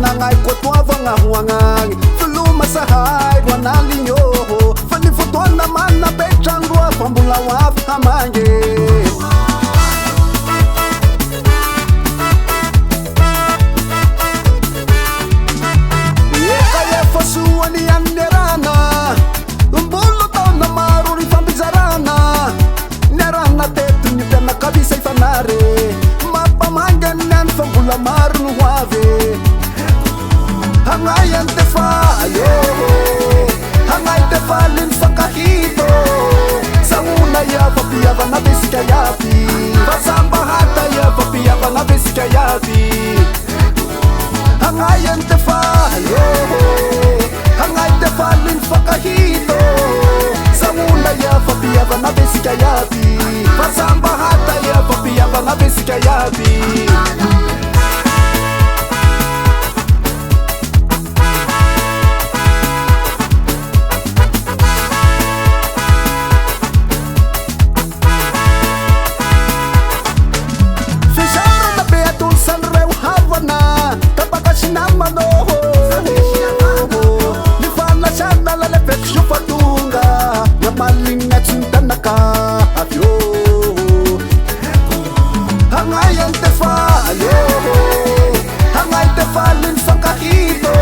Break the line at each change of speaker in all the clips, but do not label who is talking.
Nangai ko tuwa nga huangang Fuluma sa hai wana linyo Fanifutua naman na pechangwa Pambula waf hamange Kaya fasua ni anderana Umbulo tao na maruri pambizarana Nerana tetu nita na kabisa ifanare Mapamanganan pambula maru wave Hangayan te falo Hangay te falin fakahito Sa una ya papiyaba na besikayapi Pasambahata ya papiyaba na besikayapi Hangayan te falo Hangay te falin fakahito Sa una ya papiyaba na besikayapi Pasambahata ya papiyaba na besikayapi Hangayan te falo Hangay te falin fakahito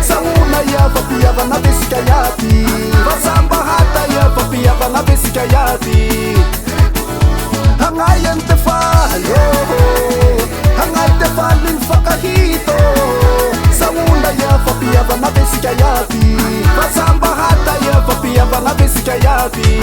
Sa una ya papiyaba na besikayapi Pasambahata ya papiyaba na besikayapi Hangayan te falo Hangay te falin fakahito Sa una ya papiyaba na besikayapi Pasambahata ya papiyaba na besikayapi